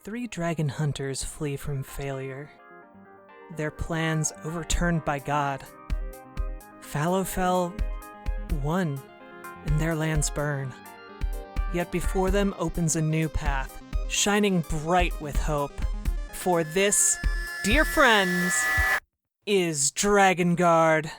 3 dragon hunters flee from failure. Their plans overturned by God. Fallowfell won, and their lands burn. Yet before them opens a new path, shining bright with hope. For this, dear friends, is Dragonguard.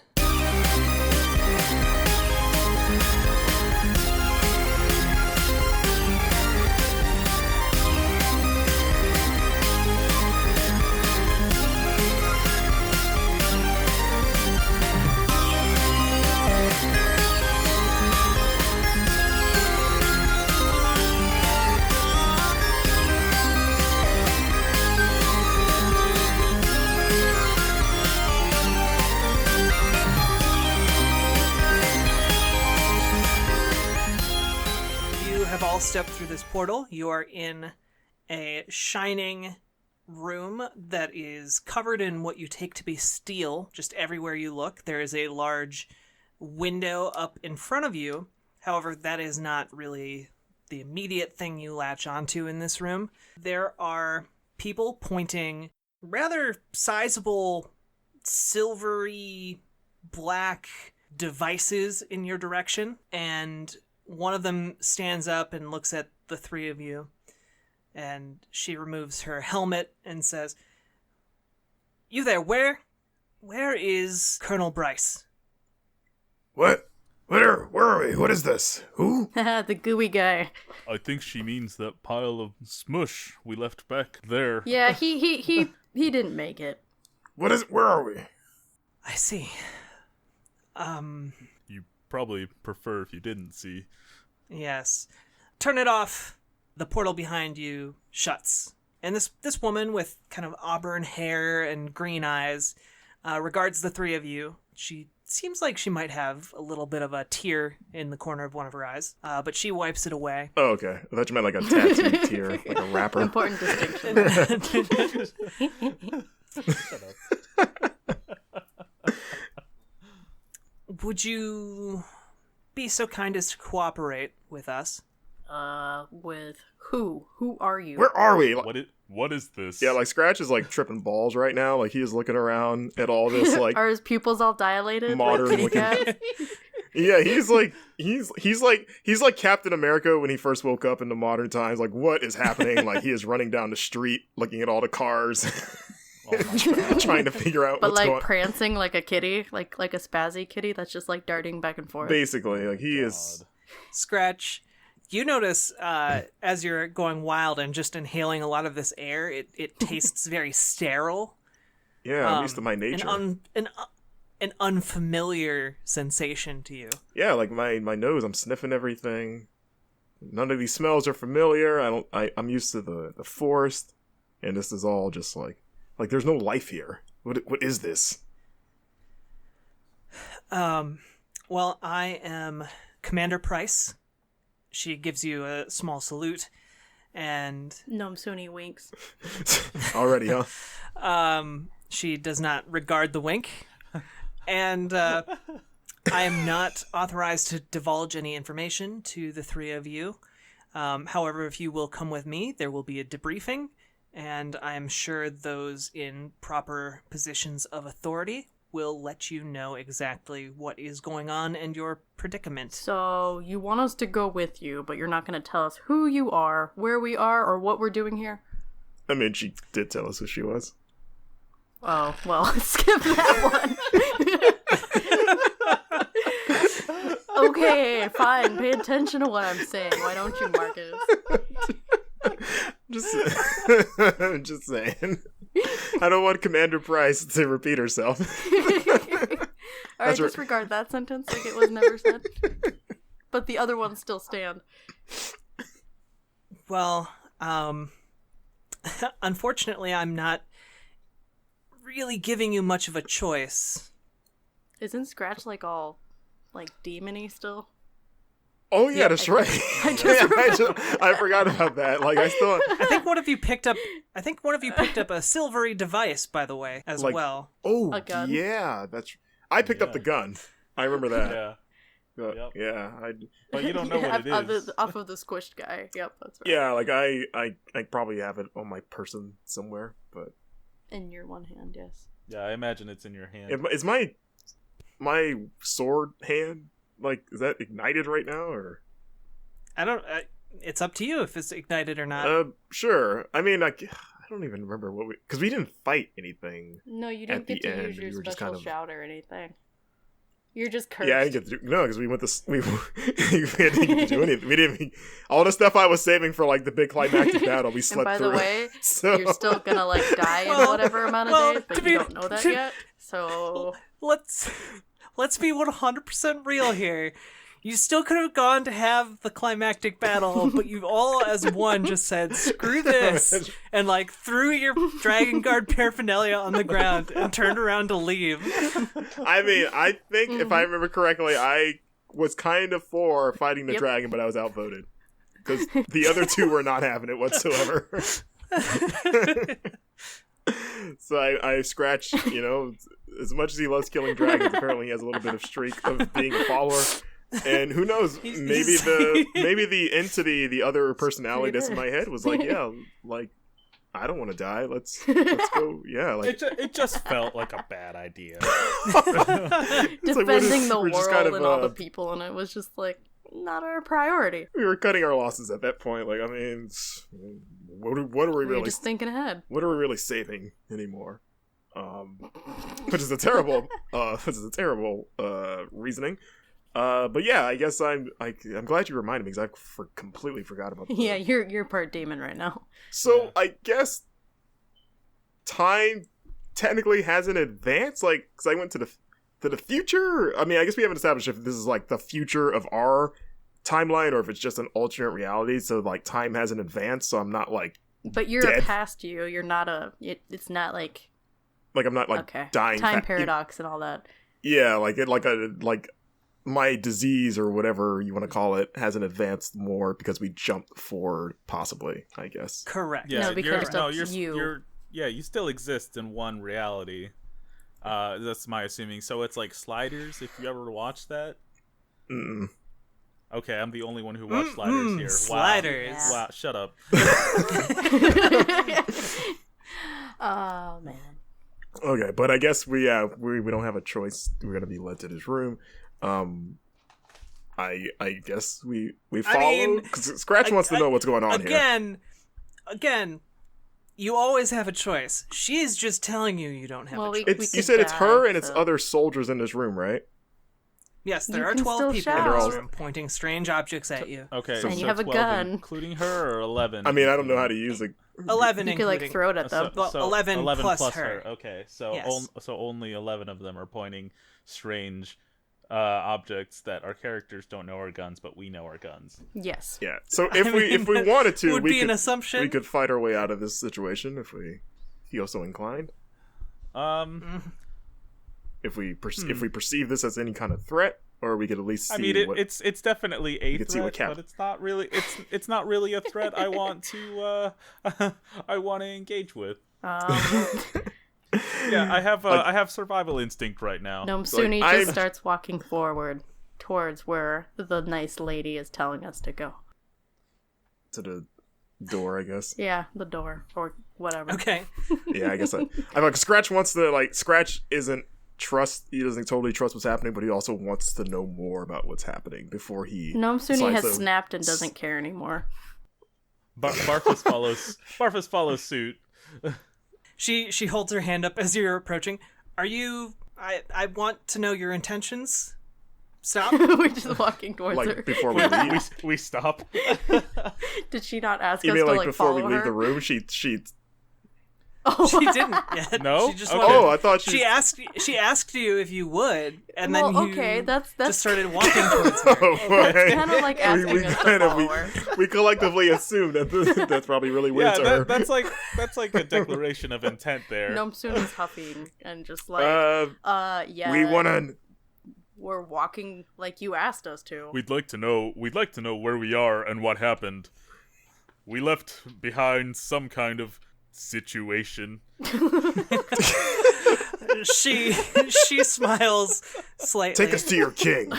Step through this portal. You are in a shining room that is covered in what you take to be steel. Just everywhere you look, there is a large window up in front of you. However, that is not really the immediate thing you latch onto in this room. There are people pointing rather sizable silvery black devices in your direction, and one of them stands up and looks at the 3 of you, and she removes her helmet and says, "You there, where is Colonel Bryce?" What? Where are we? What is this? Who? The gooey guy. I think she means that pile of smush we left back there. Yeah, he didn't make it. What is it? Where are we? I see. You probably prefer if you didn't see. Yes. Turn it off. The portal behind you shuts. And this woman with kind of auburn hair and green eyes regards the 3 of you. She seems like she might have a little bit of a tear in the corner of one of her eyes, but she wipes it away. Oh, okay. I thought you meant like a tattooed tear, like a rapper. Important distinction. Shut up. Would you be so kind as to cooperate with us? With who? Who are you? Where are we? What is this? Yeah, like Scratch is like tripping balls right now. Like he is looking around at all this like Are his pupils all dilated? modern like looking. Yeah, he's like Captain America when he first woke up in the modern times. Like, what is happening? Like he is running down the street, looking at all the cars, trying to figure out. But what's like going. prancing like a kitty, like a spazzy kitty that's just like darting back and forth. Basically, like he is. Scratch, you notice as you're going wild and just inhaling a lot of this air, it tastes very sterile. Yeah, I'm used to my nature. An unfamiliar sensation to you. Yeah, like my nose, I'm sniffing everything. None of these smells are familiar. I'm used to the forest, and this is all just like there's no life here. What is this? Well, I am Commander Price. She gives you a small salute, and Nomsooni winks. Already, huh? She does not regard the wink, and I am not authorized to divulge any information to the 3 of you. However, if you will come with me, there will be a debriefing, and I am sure those in proper positions of authority will let you know exactly what is going on and your predicament. So, you want us to go with you, but you're not going to tell us who you are, where we are, or what we're doing here? I mean, she did tell us who she was. Oh, well, skip that one. Okay, fine. Pay attention to what I'm saying. Why don't you, Marcus? Just saying. I don't want Commander Price to repeat herself. Alright, disregard that sentence like it was never said. But the other ones still stand. Well, unfortunately, I'm not really giving you much of a choice. Isn't Scratch like all like demon-y still? Oh yeah, that's right. I forgot about that. Like I think one of you picked up a silvery device, by the way, as well. Oh a gun? yeah, I picked up the gun. I remember that. Yeah. Yep. Yeah, But you don't know what it is. Off of the squished guy. Yep, that's right. yeah, like I probably have it on my person somewhere, but In your one hand, yes. Yeah, I imagine it's in your hand. is my sword hand is that ignited right now or? I don't. It's up to you if it's ignited or not. Sure. I mean, I don't even remember because we didn't fight anything. No, you didn't get to use your special shout or anything. You're just cursed. Yeah, I didn't get to because we went we didn't get to do anything. We didn't. All the stuff I was saving for the big climactic battle, we slept and by through. the way, so... you're still gonna die in whatever amount of days, but you don't know that yet. So let's be 100% real here. You still could have gone to have the climactic battle, but you all as one just said, screw this, and threw your Dragonguard paraphernalia on the ground and turned around to leave. I mean, I think if I remember correctly, I was kind of for fighting the dragon, but I was outvoted. Because the other two were not having it whatsoever. So I scratched, as much as he loves killing dragons, apparently he has a little bit of streak of being a follower. And who knows? Maybe the entity, the other personality that's in my head was I don't want to die. Let's go. Yeah, it just felt like a bad idea. Defending the world and all the people, and it was just not our priority. We were cutting our losses at that point. I mean, what are we really? We're just thinking ahead. What are we really saving anymore? Which is a terrible, reasoning. But yeah, I guess I'm glad you reminded me because I completely forgot about that. Yeah, you're part demon right now. So I guess time technically hasn't advanced, because I went to the future. I mean, I guess we haven't established if this is the future of our timeline or if it's just an alternate reality. So time hasn't advanced, so I'm not But you're dead. a past you. You're not it's not I'm not okay. dying. Time paradox and all that. Yeah, my disease or whatever you want to call it hasn't advanced more because we jumped forward, possibly, I guess. Correct. Yeah, no, because you still exist in one reality. That's my assuming. So it's like Sliders, if you ever watched that. Mm. Okay, I'm the only one who watched Sliders here. Sliders. Wow. Wow, shut up. Oh, man. Okay, but I guess we don't have a choice. We're gonna be led to this room. I guess we follow because Scratch wants to know what's going on here. Again, you always have a choice. She's just telling you don't have a choice. You said it's her and it's other soldiers in this room, right? Yes, there are 12 people in this room pointing strange objects at you. Okay, and you have a 12 gun, including her, or 11. I mean, I don't know how to use it. 11, you could throw it at them. So 11 plus her. Okay, so yes. So only 11 of them are pointing strange objects that our characters don't know are guns, but we know are guns. Yes. Yeah. So if we wanted to, would be an assumption. We could fight our way out of this situation if we feel so inclined. If we perceive this as any kind of threat, or we could at least see. I mean, it's definitely a threat, but it's not really a threat. I want to engage with. Yeah, I have survival instinct right now. Nomsooni just starts walking forward towards where the nice lady is telling us to go. To the door, I guess. Yeah, the door or whatever. Okay. Yeah, I guess I'm like Scratch wants to Scratch isn't trust. He doesn't totally trust what's happening, but he also wants to know more about what's happening before he. Nomsooni has snapped and doesn't care anymore. Barphus follows suit. She holds her hand up as you're approaching. Are you? I want to know your intentions. Stop. We're just walking towards her. Before we leave. we stop. Did she not ask you us mean, to before follow we leave her? the room? She She didn't yet. No. She just I thought she asked you if you would, and then you that's just started walking towards her. That's kind of like asking us to follow her. We collectively assume that that's probably really weird to her. That's like a declaration of intent there. Nomsooni's huffing and just yeah. We wanna. We're walking like you asked us to. We'd like to know where we are and what happened. We left behind some kind of situation. She smiles slightly. Take us to your king.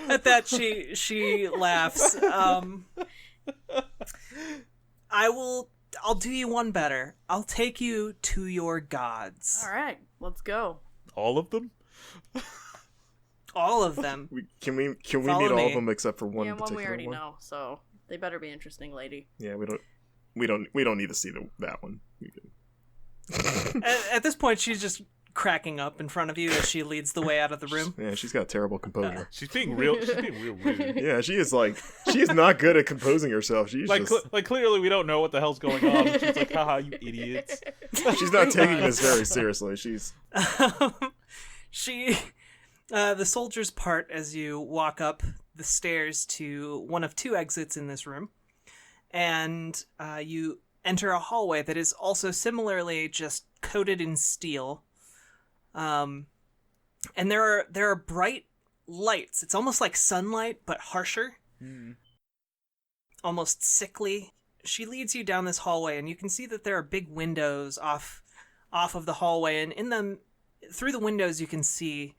At that, she laughs. I'll do you one better. I'll take you to your gods. All right, let's go. All of them? All of them. Can we Follow meet all me. of them except for one Yeah, one particular we already one? know, so they better be interesting, lady. Yeah, we don't need to see that one. We can... At this point, she's just cracking up in front of you as she leads the way out of the room. Yeah, she's got terrible composure. She's being real rude. Yeah, she is not good at composing herself. She's Like, just, clearly we don't know what the hell's going on. And she's like, haha, you idiots. she's not taking this very seriously. She's The soldiers part as you walk up the stairs to one of two exits in this room, and you enter a hallway that is also similarly just coated in steel. And there are bright lights. It's almost like sunlight, but harsher. Almost sickly. She leads you down this hallway, and you can see that there are big windows off of the hallway, and in them, through the windows, you can see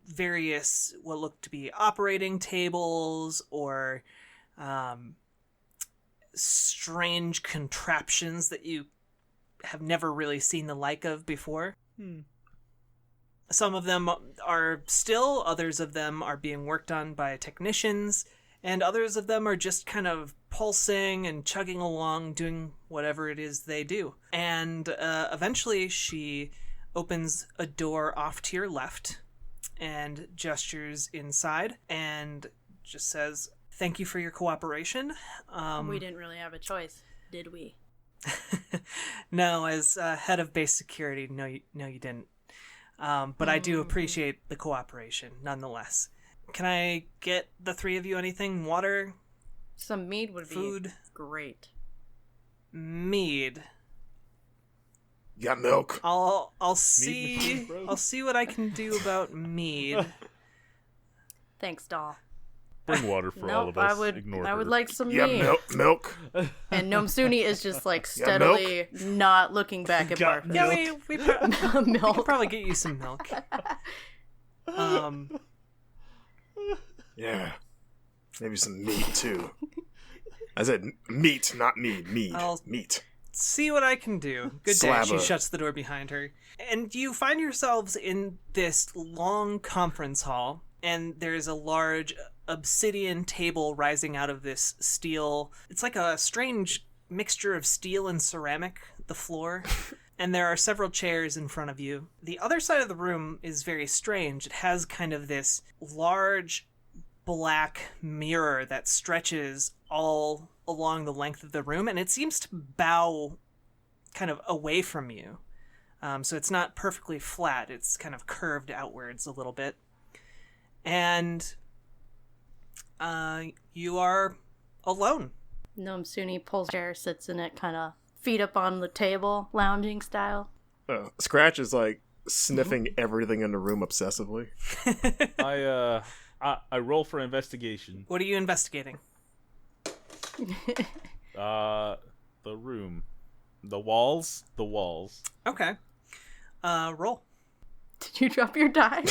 various what look to be operating tables or strange contraptions that you have never really seen the like of before. Some of them are still, others of them are being worked on by technicians, and others of them are just kind of pulsing and chugging along, doing whatever it is they do. And eventually she opens a door off to your left and gestures inside and just says, "Thank you for your cooperation." We didn't really have a choice, did we? No, as head of base security, no, you didn't. But I do appreciate the cooperation, nonetheless. Can I get the three of you anything? Water? Some mead would be Food? great. Mead. you got milk. I'll Mead see. machine, bro. I'll see what I can do about mead. Thanks, doll. Bring water for all Nope, of us. I would Ignore I would her. like some You mead. got milk. And Nomsooni is just like got milk? steadily not looking back at Got Barphus. Yeah, we could Milk. probably get you some milk. Yeah, maybe some meat too. I said meat, not mead. Mead. I'll- Meat. See what I can do. Good day. Slab She of- shuts the door behind her. And you find yourselves in this long conference hall, and there's a large obsidian table rising out of this steel. It's like a strange mixture of steel and ceramic, the floor. And there are several chairs in front of you. The other side of the room is very strange. It has kind of this large black mirror that stretches all along the length of the room, and it seems to bow kind of away from you. So it's not perfectly flat. It's kind of curved outwards a little bit. And you are alone. Nomsooni pulls a chair, sits in it, kind of feet up on the table, lounging style. Scratch is like sniffing everything in the room obsessively. I roll for investigation. What are you investigating? The room. The walls. Okay. Roll. Did you drop your die?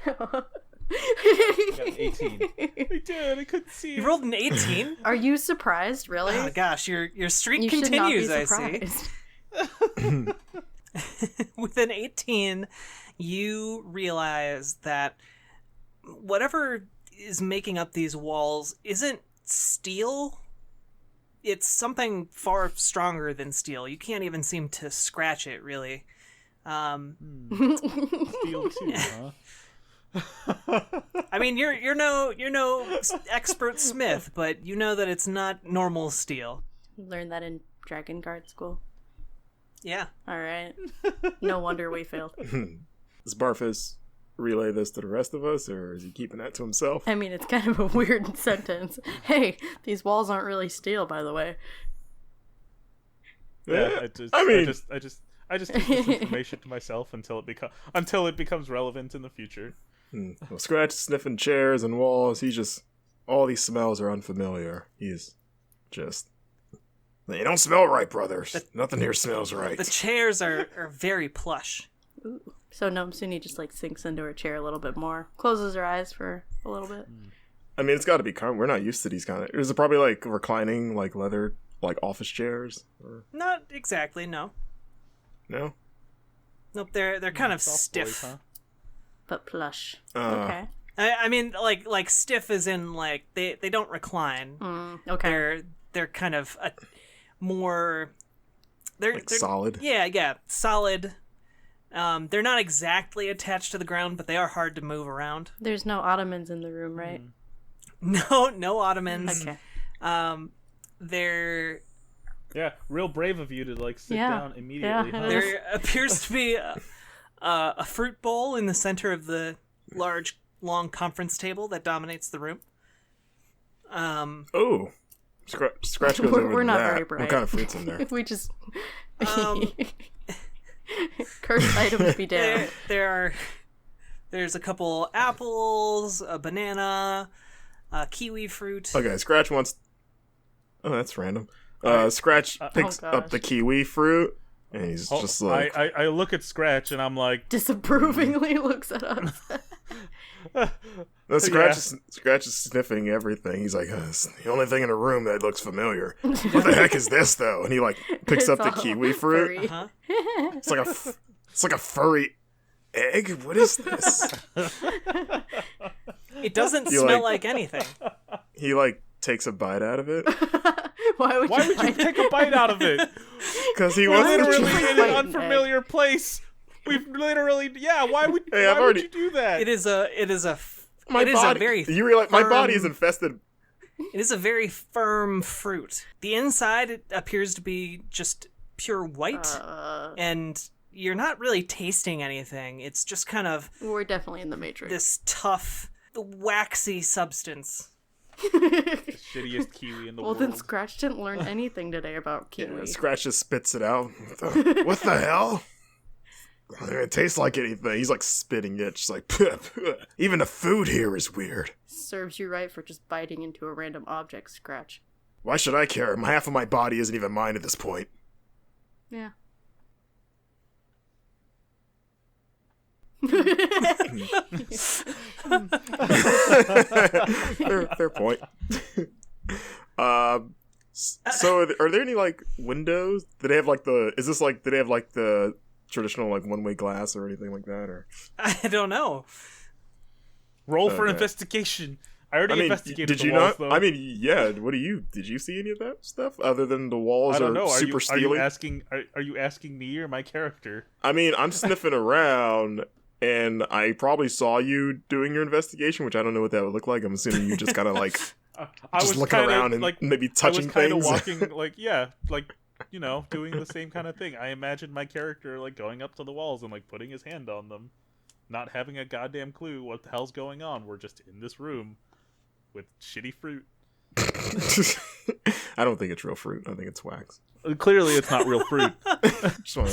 I got an 18. I did. I couldn't see You it. rolled an 18? Are you surprised, really? Oh gosh, your streak You should not be continues, I see. surprised. With an 18, you realize that whatever is making up these walls isn't steel. It's something far stronger than steel. You can't even seem to scratch it, really. Steel too, huh? I mean, you're no expert smith, but you know that it's not normal steel. Learned that in Dragonguard school. Yeah. All right. No wonder we failed. Does Barphus relay this to the rest of us, or is he keeping that to himself? I mean, it's kind of a weird sentence. Hey, these walls aren't really steel, by the way. Yeah, I just keep this information to myself until it becomes relevant in the future. Well, Scratch sniffing chairs and walls. All these smells are unfamiliar. He's just... They don't smell right, brothers. Nothing here smells right. The chairs are very plush. Ooh. So Nomsooni just like sinks into her chair a little bit more, closes her eyes for a little bit. I mean, it's got to be we're not used to these kind of. Is it probably like reclining, like leather, like office chairs? Or... Not exactly, no. No. Nope, they're kind of Soft stiff. boys, huh? But plush. Okay. I mean, like stiff as in like they don't recline. Okay. They're kind of more. They're solid. Yeah, solid. They're not exactly attached to the ground, but they are hard to move around. There's no ottomans in the room, right? No ottomans. Okay. They're Yeah, real brave of you to like sit Yeah. down immediately. Yeah, huh? it is. there appears to be a fruit bowl in the center of the large, long conference table that dominates the room. Oh, Scratch goes over We're to not that. very bright. What kind of fruits in there? We just cursed items be down. There's a couple apples, a banana, kiwi fruit. Okay, Scratch wants. Oh, that's random. Scratch picks Oh, up the gosh. kiwi fruit, and he's Oh, just like, I look at Scratch and I'm like, Disapprovingly looks at us. no, Scratch is sniffing everything. He's like, it's the only thing in the room that looks familiar. What the heck is this, though? And he like picks It's up the all kiwi fruit. furry. Huh? It's like a furry egg. What is this? It doesn't You smell like- like anything. He like takes a bite out of it Why would why you, would you take a bite out of it? because he Why wants would to. you Literally just in bite an an unfamiliar place. We've literally, yeah. Why would Hey, why I've would already- you do that? It is a My it is body. a very You realize my body is firm- infested. It is a very firm fruit. The inside it appears to be just pure white, and you're not really tasting anything. It's just kind of we're definitely in the Matrix. this tough, waxy substance. The shittiest kiwi in the Well, world. then Scratch didn't learn anything today about kiwi. Yeah, Scratch just spits it out. What the hell? It tastes like anything. He's like spitting it, just like, even the food here is weird. Serves you right for just biting into a random object, Scratch. Why should I care? Half of my body isn't even mine at this point. Yeah. Fair point. So are there any like windows? Do they have like do they have like the traditional like one-way glass or anything like that? Or I don't know. Roll for Okay. investigation. I already investigated did the you walls, not? though. I mean, yeah. Did you see any of that stuff other than the walls I don't know. super Are steely? you asking? Are you asking me or my character? I mean, I'm sniffing around, and I probably saw you doing your investigation, which I don't know what that would look like. I'm assuming you just kind of like I just was looking kinda, around and like maybe touching I was kind of things. walking like doing the same kind of thing. I imagined my character like going up to the walls and like putting his hand on them, not having a goddamn clue what the hell's going on. We're just in this room with shitty fruit. I don't think it's real fruit. I think it's wax. Clearly, it's not real fruit. Just want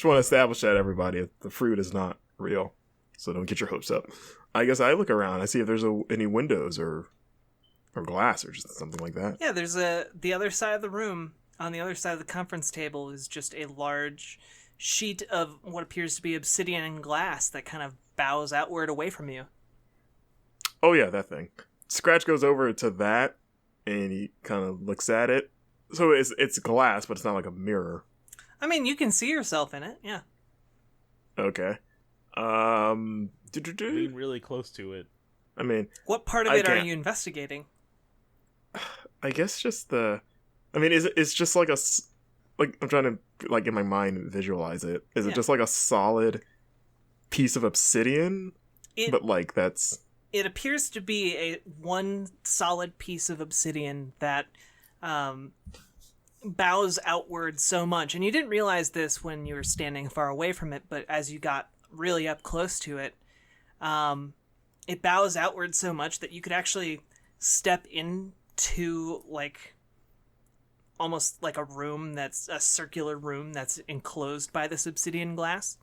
to establish that everybody, the fruit is not real. So don't get your hopes up. I guess I look around. I see if there's any windows or glass or just something like that. Yeah, there's the other side of the room. On the other side of the conference table is just a large sheet of what appears to be obsidian and glass that kind of bows outward away from you. Oh yeah, that thing. Scratch goes over to that and he kind of looks at it. So it's glass, but it's not like a mirror. I mean, you can see yourself in it, yeah. Okay. Being really close to it. I mean, What part of I it are can't- you investigating? I guess just it's just like like I'm trying to like in my mind visualize it. Is it Yeah. just like a solid piece of obsidian? It But like that's it appears to be one solid piece of obsidian that bows outward so much. And you didn't realize this when you were standing far away from it, but as you got really up close to it, it bows outward so much that you could actually step into like almost like a room that's a circular room that's enclosed by this obsidian glass.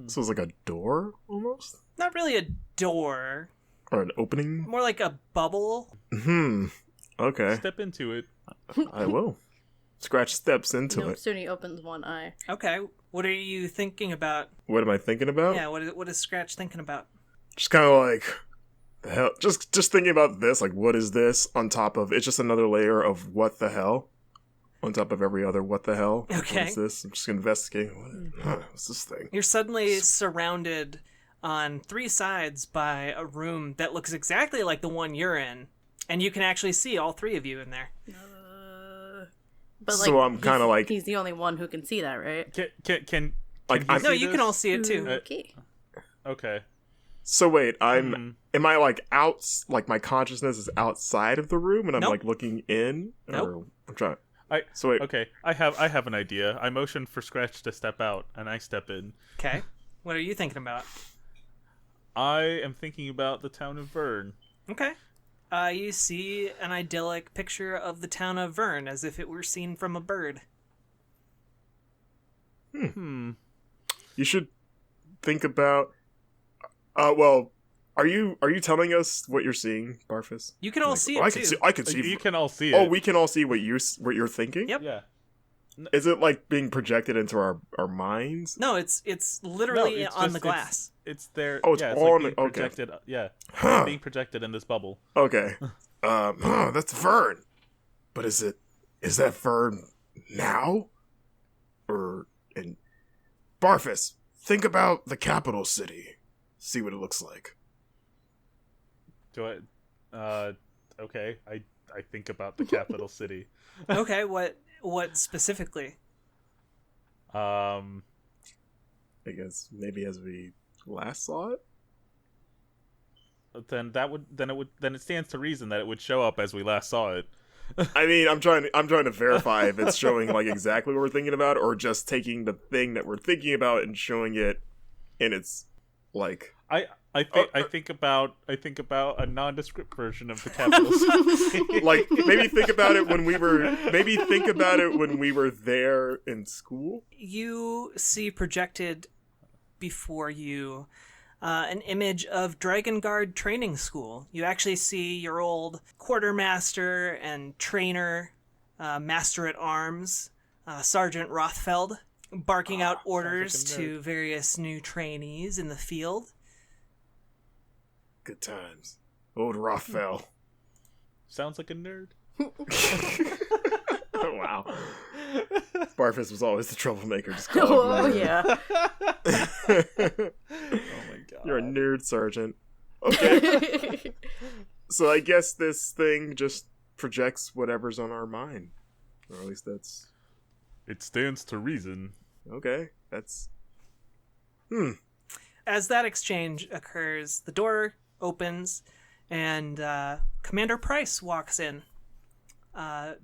so it's like a door almost Not really a door, or an opening. more like a bubble. Okay, Step into it. I will. Scratch steps into it. Nomsooni opens one eye. Okay, what are you thinking about? What am I thinking about? Yeah, what is Scratch thinking about? Just kind of like, the hell. Just thinking about this. Like, what is this on top of? It's just another layer of what the hell on top of every other what the hell. Okay. What is this? I'm just investigating. What's this thing? You're suddenly surrounded on 3 sides by a room that looks exactly like the one you're in, and you can actually see all 3 of you in there. But like, So I'm kind of like, he's the only one who can see that, right? Can like, he I'm, see No, you this? can all see it too. Okay. Okay. so wait, am I like out? Like my consciousness is outside of the room, and I'm Nope. like looking in. Nope. Or I'm trying. I So wait, okay. I have an idea. I motion for Scratch to step out, and I step in. Okay, what are you thinking about? I am thinking about the town of Vern. Okay. You see an idyllic picture of the town of Vern as if it were seen from a bird. Hmm. you should think about. Well, are you telling us what you're seeing, Barphus? You can all Like, see oh, it I too. can see. I can see. You can all see it. Oh, we can all see what you're thinking. Yep. Yeah. Is it like being projected into our minds? No, it's literally No, it's on just- the glass. It's there. Oh, it's yeah, it's on like being it, okay. projected. Yeah, Huh. being projected in this bubble. Okay. That's Vern. But is that Vern now? Or in Barphus, think about the capital city. See what it looks like. Do I? Okay. I think about the capital city. Okay, what specifically? I guess maybe as we last saw it. Then it stands to reason that it would show up as we last saw it. I mean, I'm trying to verify if it's showing like exactly what we're thinking about, or just taking the thing that we're thinking about and showing it in its like. I think about a nondescript version of the capital city. Like maybe think about it when we were there in school. You see projected before you an image of Dragonguard training school. You actually see your old quartermaster and trainer, master at arms, Sergeant Rothfeld, barking out orders sounds like a to various new trainees in the field. Good times. Old Rothfell. Sounds like a nerd. Oh, wow. Barphus was always the troublemaker. Just Oh yeah. Oh my god. You're a nerd, Sergeant. Okay. So I guess this thing just projects whatever's on our mind. Or at least that's... It stands to reason. Okay. That's... As that exchange occurs, the door opens and Commander Price walks in,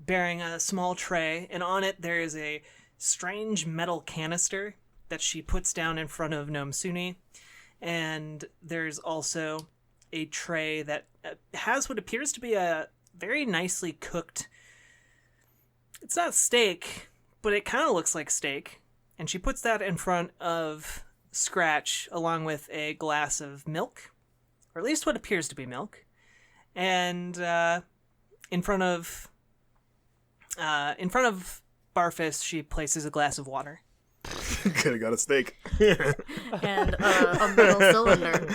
bearing a small tray, and on it there is a strange metal canister that she puts down in front of Nomsooni, and there's also a tray that has what appears to be a very nicely cooked... It's not steak, but it kind of looks like steak, and she puts that in front of Scratch along with a glass of milk, or at least what appears to be milk, and in front of Barphus she places a glass of water. Could have got a steak. And a metal cylinder.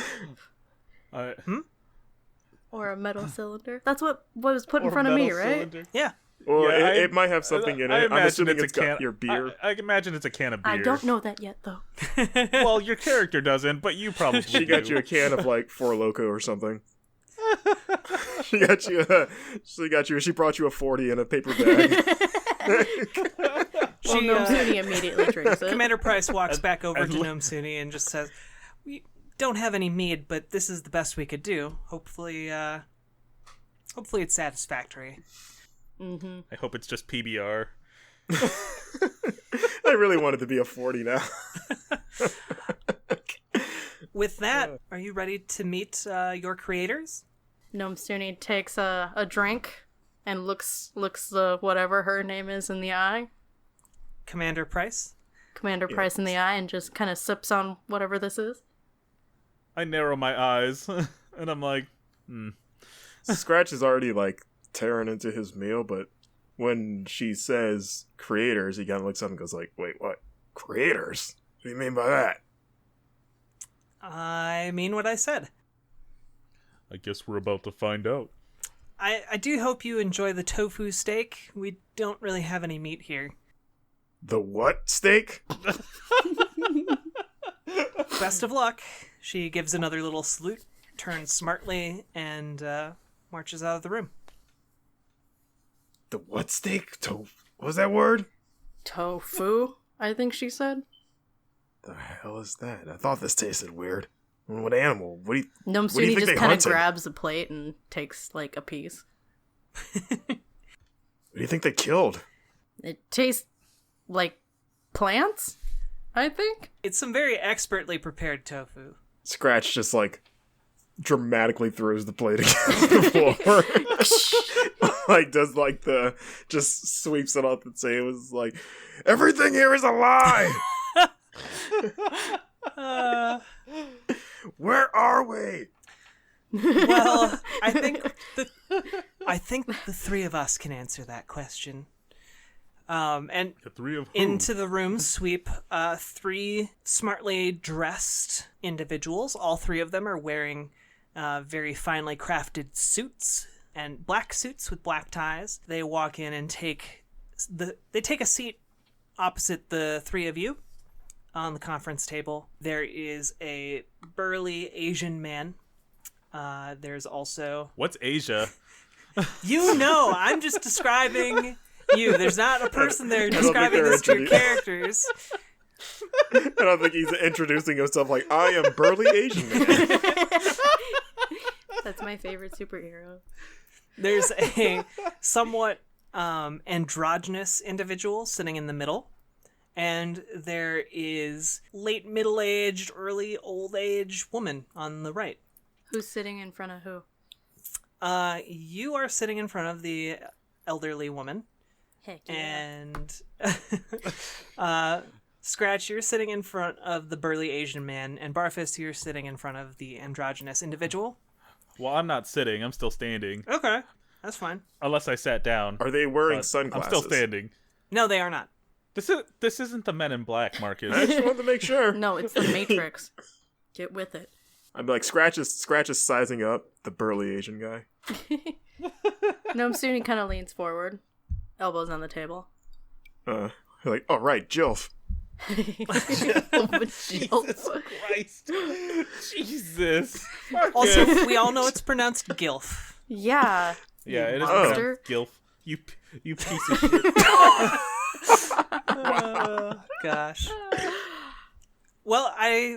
Or a metal cylinder. That's what was put in front of me, right? Cylinder. Yeah. Or Yeah, it might have something in it. I'm assuming it's got your beer. I imagine it's a can of beer. I don't know that yet, though. Well, your character doesn't, but you probably She got you a can of like Four Loko or something. She brought you a 40 in a paper bag. Well, Nomsooni immediately drinks it. Commander Price walks back over to and- Nomsooni and just says, "We don't have any mead, but this is the best we could do. Hopefully it's satisfactory." Mm-hmm. I hope it's just PBR. I really wanted to be a 40 now. With that, are you ready to meet your creators? Nomsooni takes a drink and looks whatever her name is in the eye. Commander Price? Commander Price in the eye, and just kind of sips on whatever this is. I narrow my eyes, and I'm like, Scratch is already like tearing into his meal, but when she says creators, he kind of looks up and goes like, wait, what? Creators? What do you mean by that? I mean what I said. I guess we're about to find out. I do hope you enjoy the tofu steak. We don't really have any meat here. The what steak? Best of luck. She gives another little salute, turns smartly, and marches out of the room. The what steak? What was that word? Tofu, I think she said. The hell is that? I thought this tasted weird. What animal? What do you Nomsooni think just they kind of hunted? grabs a plate and takes, like, a piece. What do you think they killed? It tastes like plants, I think. It's some very expertly prepared tofu. Scratch just like dramatically throws the plate against the floor. Like does like the just sweeps it off the table. It's like everything here is a lie. Where are we? Well, I think the three of us can answer that question. And The three of who? into the room sweep three smartly dressed individuals. All three of them are wearing very finely crafted suits and black suits with black ties. They walk in and take a seat opposite the three of you on the conference table. There is a burly Asian man. There's also... What's Asia? I'm just describing you. There's not a person there describing they're this to your characters. I don't think he's introducing himself like I am burly Asian man. That's my favorite superhero. There's a somewhat androgynous individual sitting in the middle. And there is late middle-aged, early old-age woman on the right. Who's sitting in front of who? You are sitting in front of the elderly woman. Heck yeah. And Scratch, you're sitting in front of the burly Asian man. And Barphus, you're sitting in front of the androgynous individual. Well, I'm not sitting. I'm still standing. Okay, that's fine. Unless I sat down. Are they wearing But sunglasses? I'm still standing. No, they are not. This isn't the Men in Black, Marcus. I just wanted to make sure. No, it's the Matrix. Get with it. I'm like Scratch is sizing up the burly Asian guy. Nomsooni kind of leans forward, elbows on the table. Like, all right, Jilf. Jesus Christ. Jesus. Also, we all know it's pronounced GILF. Yeah. Yeah, it is monster. pronounced Gilf. You piece of shit. Gosh. Well, I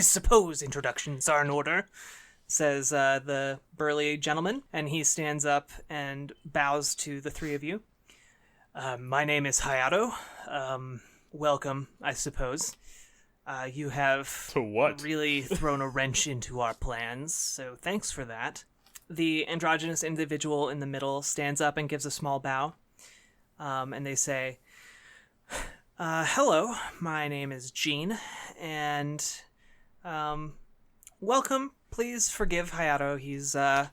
suppose introductions are in order, says the burly gentleman, and he stands up and bows to the three of you. My name is Hayato. Welcome, I suppose. You have To what? really thrown a wrench into our plans, so thanks for that. The androgynous individual in the middle stands up and gives a small bow, and they say, hello, my name is Jean, and welcome. Please forgive Hayato. He's a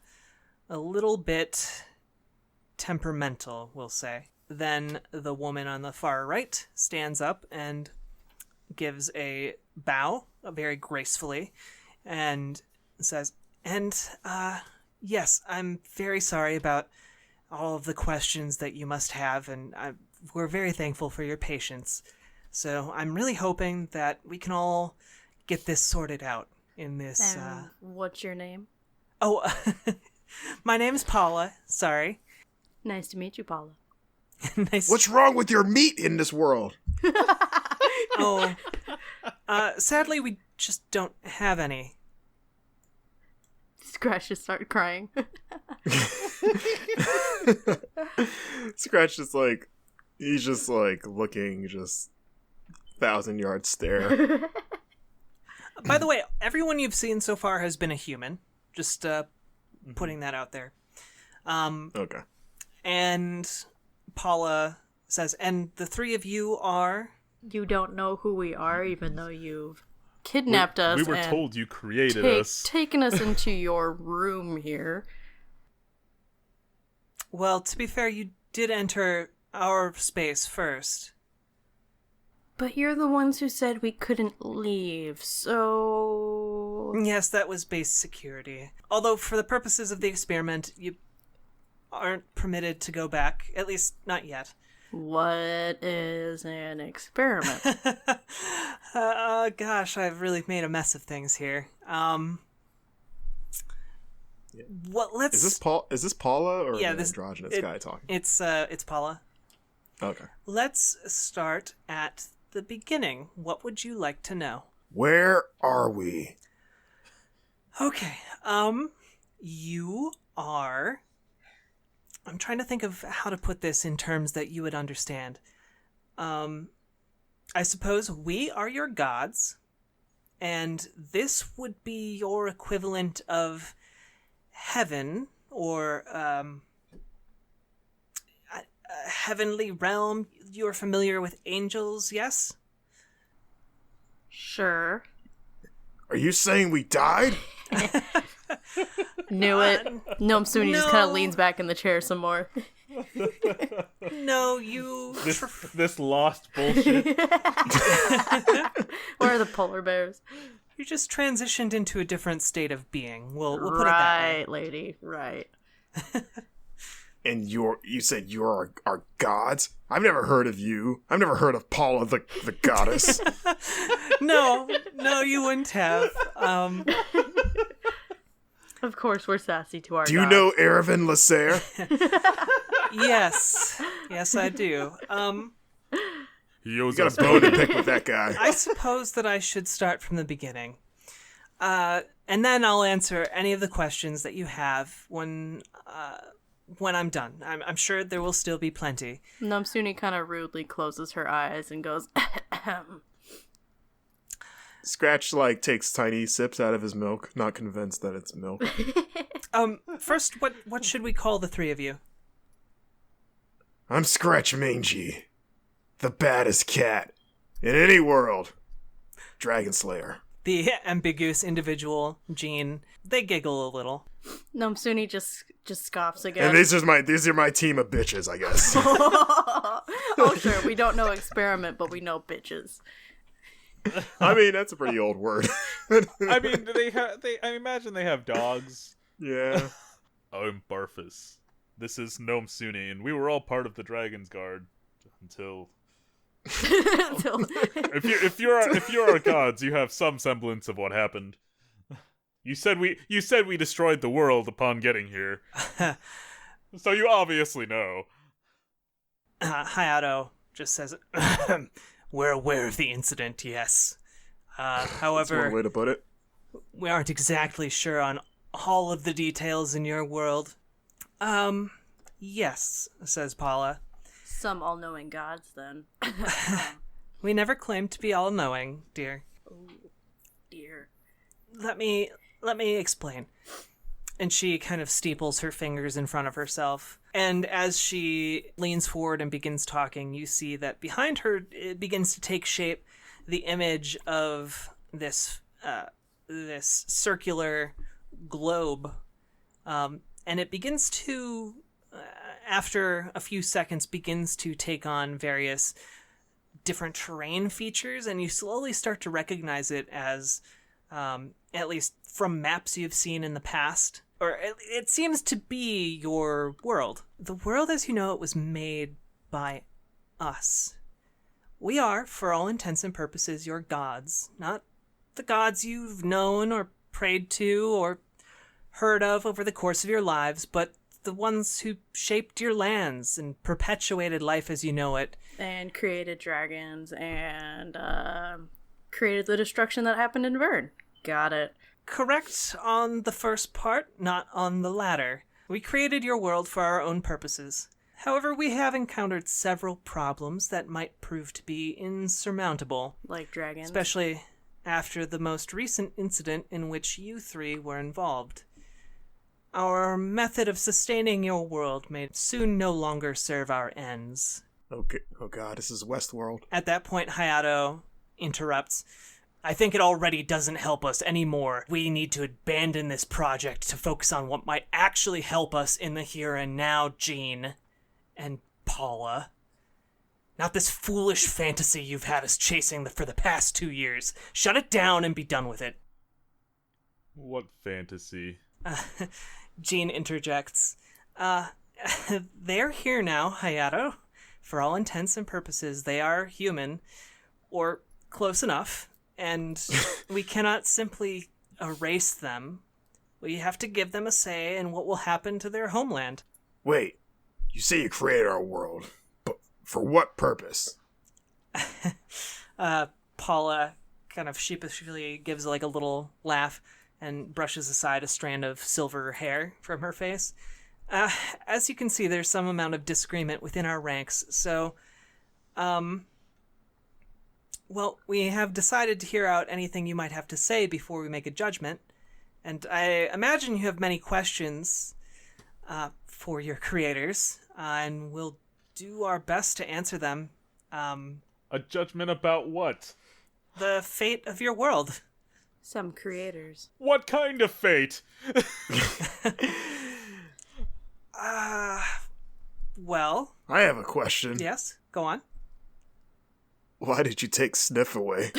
little bit temperamental, we'll say. Then the woman on the far right stands up and gives a bow, very gracefully, and says, yes, I'm very sorry about all of the questions that you must have, and we're very thankful for your patience. So I'm really hoping that we can all get this sorted out in this... And what's your name? Oh, my name's Paula. Sorry. Nice to meet you, Paula. Nice. What's wrong with your meat in this world? Oh, sadly, we just don't have any. Scratch just started crying. Scratch just like he's just like looking just 1,000-yard stare. By the way, everyone you've seen so far has been a human. Just putting that out there. Okay. And Paula says, and the three of you are... You don't know who we are, even though you've kidnapped us. We were and told you created us. taken us into your room here. Well, to be fair, you did enter our space first. But you're the ones who said we couldn't leave, so... Yes, that was base security. Although, for the purposes of the experiment, you aren't permitted to go back. At least, not yet. What is an experiment? Gosh, I've really made a mess of things here. What? Let's. Is this Paula or Yeah, the this androgynous guy talking? It's Paula. Okay. Let's start at the beginning. What would you like to know? Where are we? Okay. You are... I'm trying to think of how to put this in terms that you would understand. I suppose we are your gods, and this would be your equivalent of heaven, or a heavenly realm. You're familiar with angels, yes? Sure. Are you saying we died? Knew it. Nomsooni just kind of No. leans back in the chair some more. No, you... This lost bullshit. Where are the polar bears? You just transitioned into a different state of being. We'll put it that way. Right, lady. Right. And you said you're our gods? I've never heard of you. I've never heard of Paula the goddess. No, you wouldn't have. Of course, we're sassy to our Do you gods. know Erevan Lasser? Yes, I do. He owes You got us a bone to money. pick with that guy. I suppose that I should start from the beginning. And then I'll answer any of the questions that you have when I'm done. I'm sure there will still be plenty. Nomsooni kind of rudely closes her eyes and goes, Scratch, takes tiny sips out of his milk, not convinced that it's milk. First, what should we call the three of you? I'm Scratch Mangy, the baddest cat in any world. Dragon Slayer. The ambiguous individual, Jean. They giggle a little. Nomsooni just scoffs again. And these are my team of bitches, I guess. Oh, sure. We don't know experiment, but we know bitches. I mean, that's a pretty old word. I mean, I imagine they have dogs. Yeah. I'm Barphus. This is Nomsooni, and we were all part of the Dragonguard until. If you're our gods, you have some semblance of what happened. You said we destroyed the world upon getting here, so you obviously know. Hayato just says, "We're aware of the incident, yes. That's However, one way to put it. we aren't exactly sure on all of the details in your world." Yes, says Paula. Some all-knowing gods, then. We never claimed to be all-knowing, dear. Oh, dear. Let me explain. And she kind of steeples her fingers in front of herself. And as she leans forward and begins talking, you see that behind her it begins to take shape the image of this circular globe. And it begins to, after a few seconds, begins to take on various different terrain features, and you slowly start to recognize it as, at least from maps you've seen in the past, or it seems to be your world. The world as you know it was made by us. We are, for all intents and purposes, your gods, not the gods you've known or prayed to or heard of over the course of your lives, but the ones who shaped your lands and perpetuated life as you know it. And created dragons and created the destruction that happened in Vern. Got it. Correct on the first part, not on the latter. We created your world for our own purposes. However, we have encountered several problems that might prove to be insurmountable, Like dragons. especially after the most recent incident in which you three were involved. Our method of sustaining your world may soon no longer serve our ends. Okay. Oh god, this is Westworld. At that point, Hayato interrupts. I think it already doesn't help us anymore. We need to abandon this project to focus on what might actually help us in the here and now, Jean and Paula. Not this foolish fantasy you've had us chasing for the past 2 years. Shut it down and be done with it. What fantasy? Jean interjects. They're here now, Hayato. For all intents and purposes, they are human, or close enough, and we cannot simply erase them. We have to give them a say in what will happen to their homeland. Wait, you say you created our world, but for what purpose? Paula kind of sheepishly gives like a little laugh and brushes aside a strand of silver hair from her face. As you can see, there's some amount of disagreement within our ranks, so, well, we have decided to hear out anything you might have to say before we make a judgment, and I imagine you have many questions, for your creators, and we'll do our best to answer them. A judgment about what? The fate of your world. Some creators. What kind of fate? Well... I have a question. Yes, go on. Why did you take Sniff away?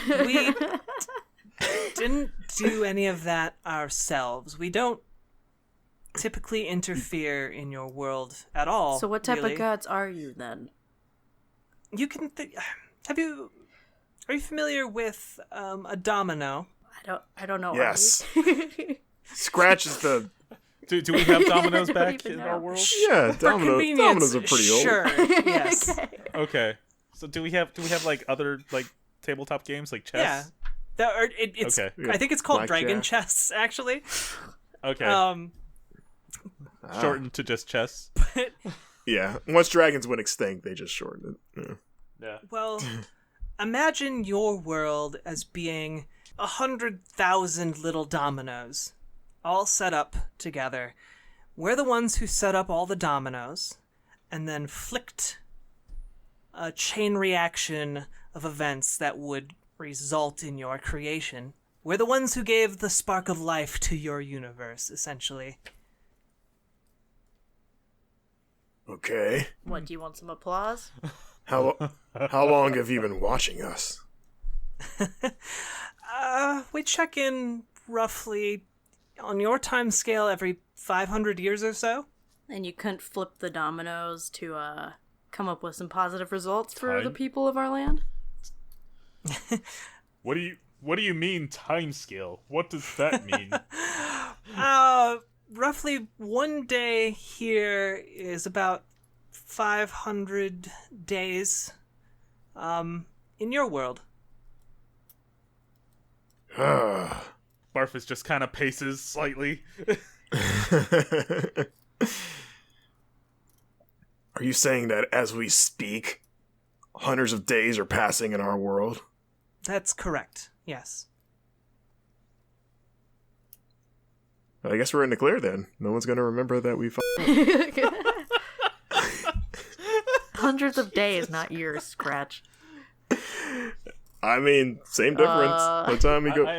We didn't do any of that ourselves. We don't typically interfere in your world at all. So what type really. of gods are you then? You can are you familiar with a domino? I don't know. Yes. Scratch is the... Do we have dominoes back even in know. our world? Yeah, For dominoes convenience, are pretty old. Sure, yes. Okay. Okay. So do we have like other like tabletop games like chess? Yeah. It's Okay. I think it's called Blackjack. Dragon Chess, actually. Okay. Shortened to just chess. Yeah, once dragons went extinct, they just shortened it. Yeah. Yeah. Well, imagine your world as being 100,000 little dominoes, all set up together. We're the ones who set up all the dominoes, and then flicked a chain reaction of events that would result in your creation. We're the ones who gave the spark of life to your universe, essentially. Okay. What, do you want some applause? How long have you been watching us? We check in roughly on your time scale every 500 years or so. And you couldn't flip the dominoes to come up with some positive results for Time? the people of our land? What do you mean time scale? What does that mean? Roughly one day here is about 500 days, in your world. Barphus just kind of paces slightly. Are you saying that as we speak, hundreds of days are passing in our world? That's correct, yes. I guess we're in the clear then. No one's gonna remember that we. Hundreds of days, not years, Scratch. I mean, same difference. By the time we go, I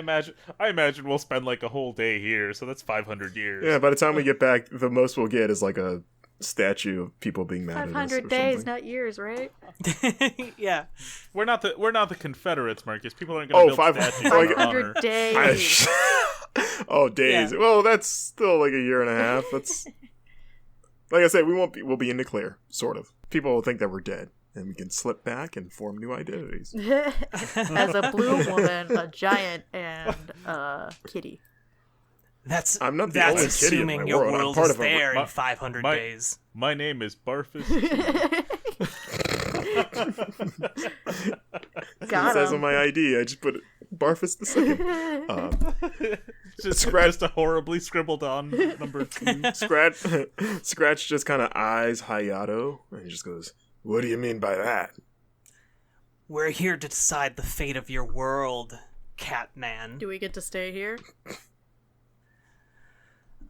imagine we'll spend like a whole day here, so that's 500 years. yeah. By the time we get back, the most we'll get is like a statue of people being mad at us. 500 or days, something. not years, right? Yeah. We're not the Confederates, Marcus. People aren't going to build 500 statues in our honor. 500 days. Oh, days. Yeah. Well, that's still like a year and a half. That's like I said, we'll be in the clear, sort of. People will think that we're dead, and we can slip back and form new identities. As a blue woman, a giant, and a kitty. I'm not the that's only kitty in assuming my your world. I'm world part is of a- there my- in 500 my- days. My name is Barphus. It Got says on him. my ID, I just put Barphus the second. just a horribly scribbled on number 2. Scratch just kind of eyes Hayato, and he just goes, "What do you mean by that?" We're here to decide the fate of your world, Catman. Do we get to stay here?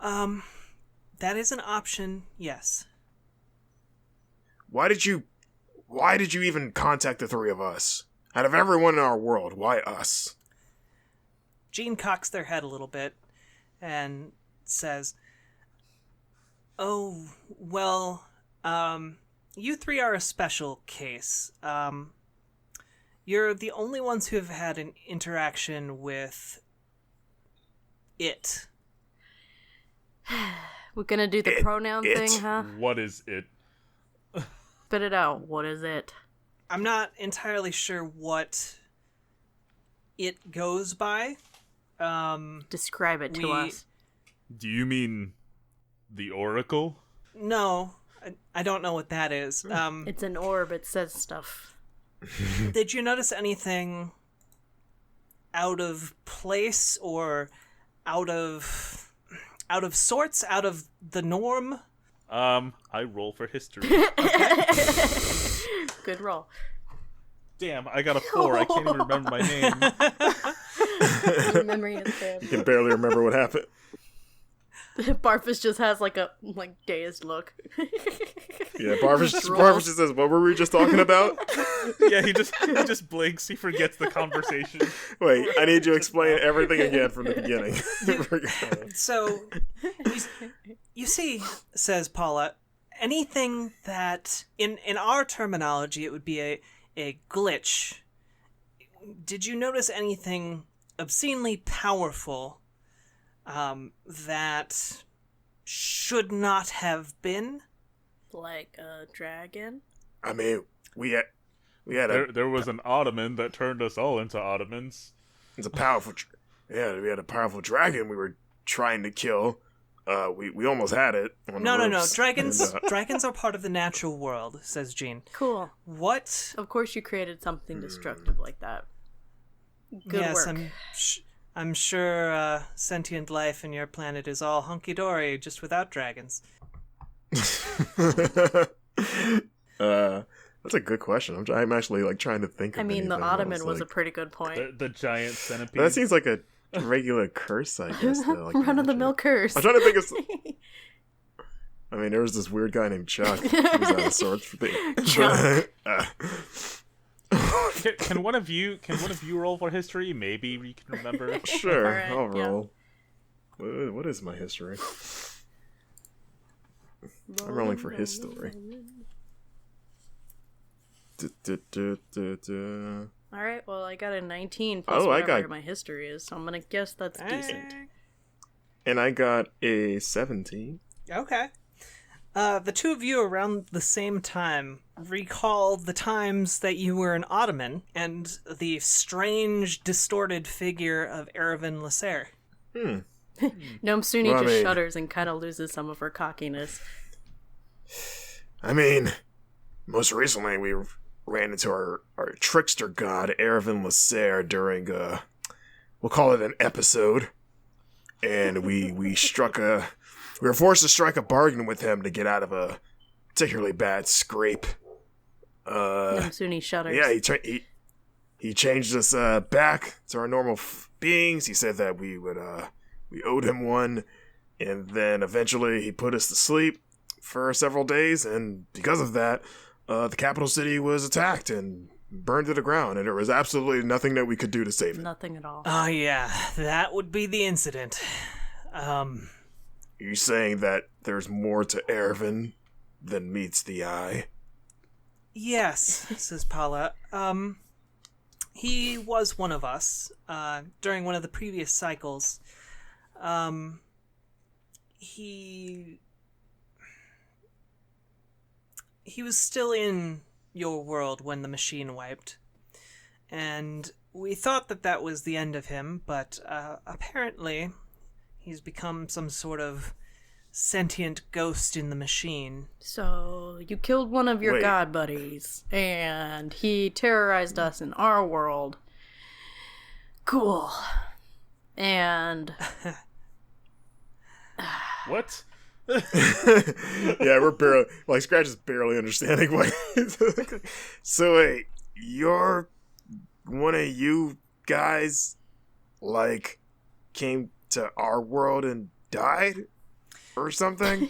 That is an option, yes. why did you even contact the three of us? Out of everyone in our world, why us? Jean cocks their head a little bit and says, "Oh, well, you three are a special case. You're the only ones who have had an interaction with it." We're gonna do the pronoun thing, huh? What is it? Spit it out. What is it? I'm not entirely sure what it goes by. Describe it to us. Do you mean the Oracle? No, I don't know what that is. It's an orb. It says stuff. Did you notice anything out of place or out of sorts, out of the norm? I roll for history. Good roll. Damn, I got a 4. I can't even remember my name. Your memory is bad. You can barely remember what happened. Barphus just has like a dazed look. Yeah, Barphus just says, "What were we just talking about?" Yeah, he just blinks. He forgets the conversation. Wait, I need you to explain everything again from the beginning. So, you see, says Paula, anything that, in our terminology, it would be a glitch. Did you notice anything obscenely powerful that should not have been? Like a dragon? I mean, we had There was an Ottoman that turned us all into Ottomans. it's a powerful, we had a powerful dragon we were trying to kill. We almost had it. No. Dragons are part of the natural world, says Jean. Cool. What? Of course you created something destructive like that. Good yes, work. I'm sure sentient life in your planet is all hunky-dory, just without dragons. That's a good question. I'm actually like trying to think of I mean, the anything Ottoman else, was a like- pretty good point. The giant centipede. That seems like a regular curse, I guess. Though, like Run-of-the-mill curse. I'm trying to think of. I mean, there was this weird guy named Chuck. He was out of sorts for being. Chuck. Can one of you roll for history? Maybe we can remember. Sure, Alright, I'll yeah. roll. What is my history? I'm rolling for his story. Alright, well, I got a 19 plus whatever my history is, so I'm gonna guess that's decent. And I got a 17. Okay. The two of you around the same time recall the times that you were an Ottoman and the strange, distorted figure of Erevan Lasser. Nomsooni Well, I just mean- shudders and kind of loses some of her cockiness. I mean, most recently we ran into our trickster god, Erevan Lasser, during we'll call it an episode. And we were forced to strike a bargain with him to get out of a particularly bad scrape. Nomsooni shudders. Yeah, he changed us back to our normal beings. He said that we owed him one, and then eventually he put us to sleep for several days, and because of that, the capital city was attacked and burned to the ground, and there was absolutely nothing that we could do to save it. Nothing at all. Oh, yeah, that would be the incident. Are you saying that there's more to Erevan than meets the eye? Yes, says Paula. He was one of us during one of the previous cycles. He was still in your world when the machine wiped, and we thought that was the end of him, but apparently he's become some sort of sentient ghost in the machine. So, you killed one of your Wait. god buddies, and he terrorized us in our world. Cool. And... What? Yeah, we're barely Scratch is barely understanding what. So wait, you're one of you guys, came to our world and died, or something?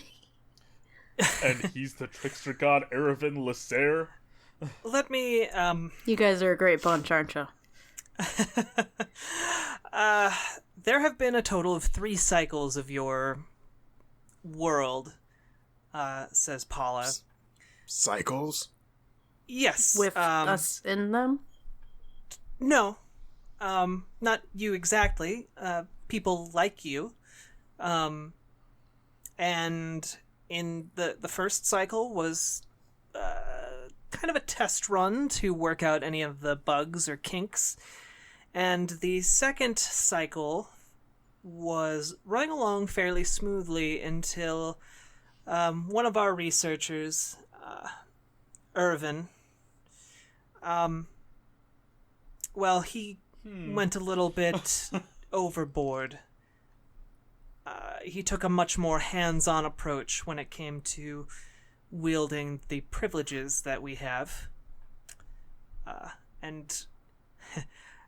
And he's the trickster god Erevan Lasser? Let me, You guys are a great bunch, aren't you? there have been a total of 3 cycles of your world, says Paula. Cycles? Yes. With us in them? No. Not you exactly. People like you. And in the first cycle was kind of a test run to work out any of the bugs or kinks. And the second cycle was running along fairly smoothly until one of our researchers, Irvin, he went a little bit overboard. He took a much more hands-on approach when it came to wielding the privileges that we have. And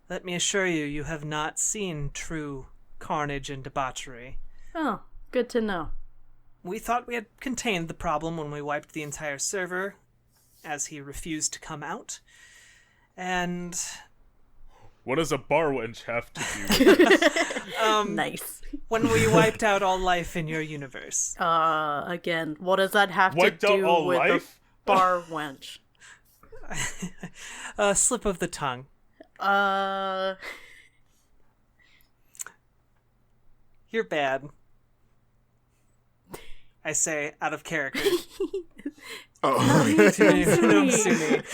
let me assure you, you have not seen true carnage and debauchery. Oh, good to know. We thought we had contained the problem when we wiped the entire server, as he refused to come out. And What does a bar wench have to do with this? Nice. when we wiped out all life in your universe. Again, what does that have Wiped to out do all with life? a bar wench? A slip of the tongue. You're bad. I say, out of character. Oh. Nomsooni.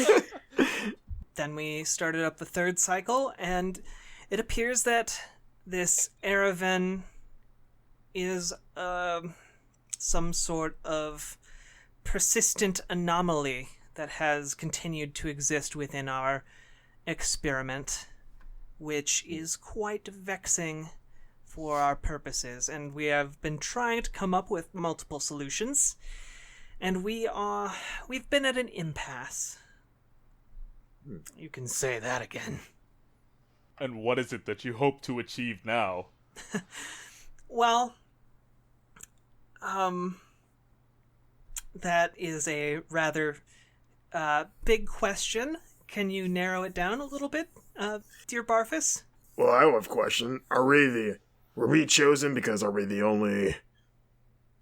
Then we started up the third cycle, and it appears that this Erevan is some sort of persistent anomaly that has continued to exist within our experiment, which is quite vexing for our purposes, and we have been trying to come up with multiple solutions, and we've been at an impasse. You can say that again. And what is it that you hope to achieve now? Well, that is a rather big question. Can you narrow it down a little bit, dear Barphus? Well, I have a question. Were we chosen because are we the only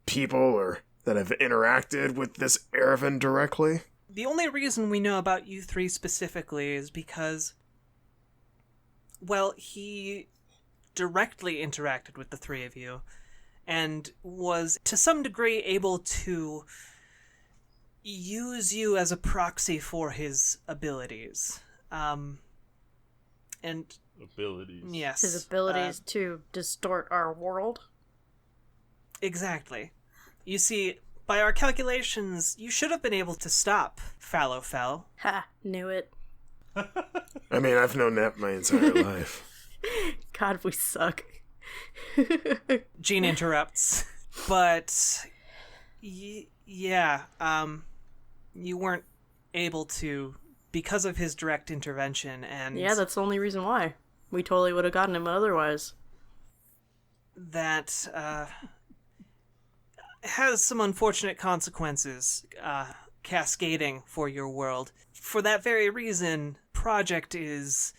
people that have interacted with this Erevan directly? The only reason we know about you 3 specifically is because, well, he directly interacted with the 3 of you and was to some degree able to use you as a proxy for his abilities. And Abilities. yes. His abilities to distort our world? Exactly. You see, by our calculations, you should have been able to stop Fallowfell. Ha, knew it. I mean, I've known that my entire life. God, we suck. Jean interrupts. But, yeah, you weren't able to because of his direct intervention, and Yeah, that's the only reason why. We totally would have gotten him otherwise. that has some unfortunate consequences cascading for your world. For that very reason, Project is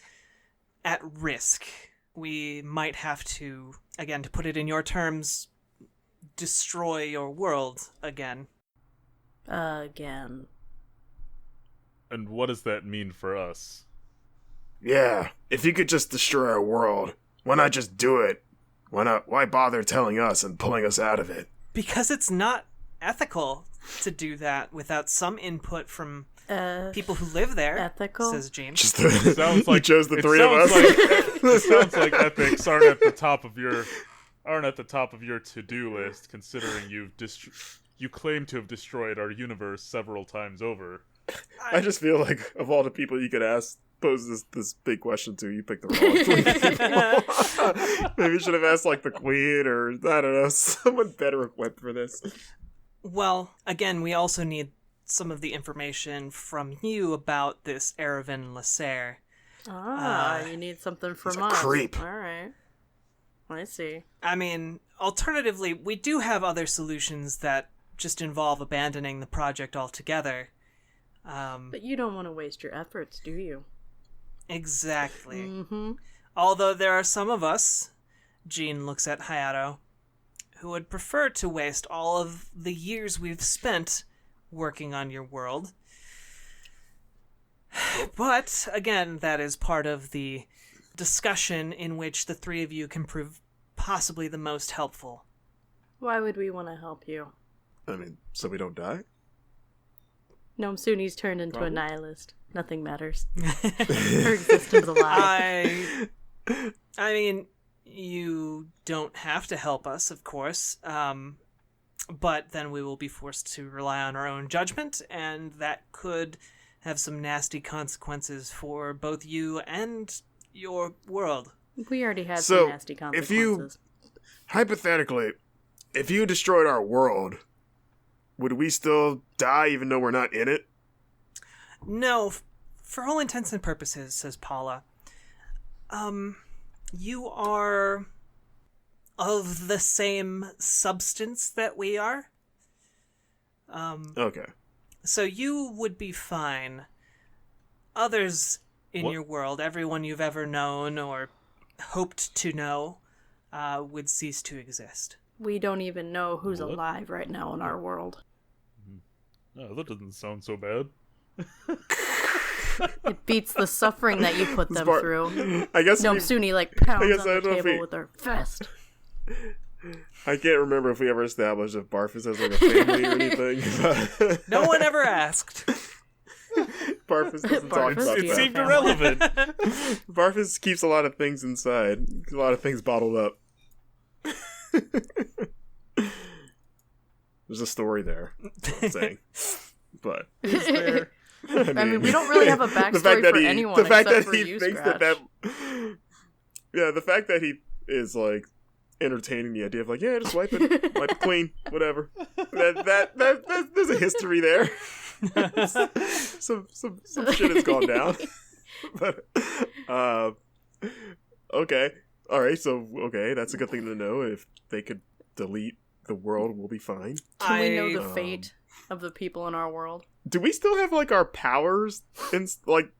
at risk. We might have to, again, to put it in your terms, destroy your world again. Again. And what does that mean for us? Yeah, if you could just destroy our world, why not just do it? Why bother telling us and pulling us out of it? Because it's not ethical to do that without some input from people who live there, ethical? says Jean. Just Sounds like you chose the it 3 of sounds us. Like, it sounds like ethics aren't at the top of your to-do list, considering you claim to have destroyed our universe several times over. I just feel like of all the people you could pose this big question to, you picked the wrong 3 people. Maybe you should have asked like the Queen or I don't know, someone better equipped for this. Well, again, we also need some of the information from you about this Erevan Lasser. You need something from he's a us. creep. Alright. I see. I mean, alternatively, we do have other solutions that just involve abandoning the project altogether. But you don't want to waste your efforts, do you? Exactly. Mm-hmm. Although there are some of us, Jean looks at Hayato, who would prefer to waste all of the years we've spent working on your world. But, again, that is part of the discussion in which the three of you can prove possibly the most helpful. Why would we want to help you? I mean, so we don't die? Nomsooni's turned into Probably. a nihilist. Nothing matters. Her existence is a lie. I mean, you don't have to help us, of course, but then we will be forced to rely on our own judgment, and that could have some nasty consequences for both you and your world. We already had So, some nasty if consequences. Hypothetically, if you destroyed our world, would we still die even though we're not in it? No, for all intents and purposes, says Paula. You are of the same substance that we are. Okay. So you would be fine. Others in What? your world, everyone you've ever known or hoped to know, would cease to exist. We don't even know who's What? alive right now in our world. Oh, that doesn't sound so bad. It beats the suffering that you put them through. I guess we- Nomsooni pounds guess on I the don't know if table we- with her fist. I can't remember if we ever established if Barphus has like a family or anything. No one ever asked. Barphus doesn't talk Barphus, about do you It have that. seemed family? irrelevant. Barphus keeps a lot of things inside. A lot of things bottled up. There's a story there. That's what I'm saying. But Is there? I mean, we don't really have a backstory for anyone the fact except that for he you, thinks Scratch. yeah, the fact that he is like entertaining the idea of like, yeah, just wipe it clean, whatever. That there's a history there. some shit has gone down. But okay, all right. So okay, that's a good thing to know. If they could delete the world, we'll be fine. Can we know the Um, fate of the people in our world? Do we still have like our powers and like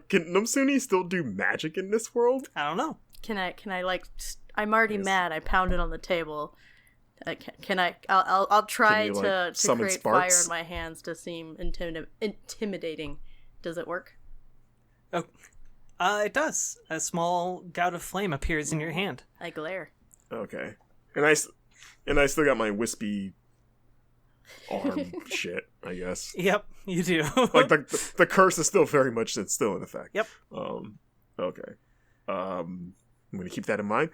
can Nomsooni still do magic in this world? I don't know. Can I I'm already Yes. mad. I pounded on the table. I'll try Can you, to summon create sparks? fire in my hands to seem intimidating. Does it work? It does. A small gout of flame appears in your hand. I glare. Okay, and I still got my wispy arm shit, I guess. Yep, you do. Like the curse is still very much still in effect. Yep. Okay. I'm gonna keep that in mind.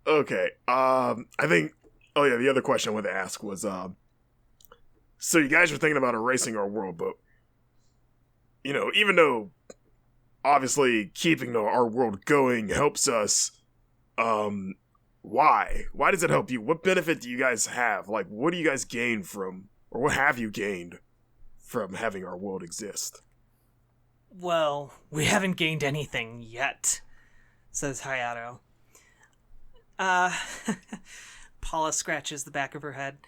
Okay. I think. Oh yeah, the other question I wanted to ask was, so you guys were thinking about erasing our world, but even though obviously keeping our world going helps us, why? Why does it help you? What benefit do you guys have? Like, what do you guys gain from, or what have you gained from having our world exist? Well, we haven't gained anything yet, says Hayato. Paula scratches the back of her head.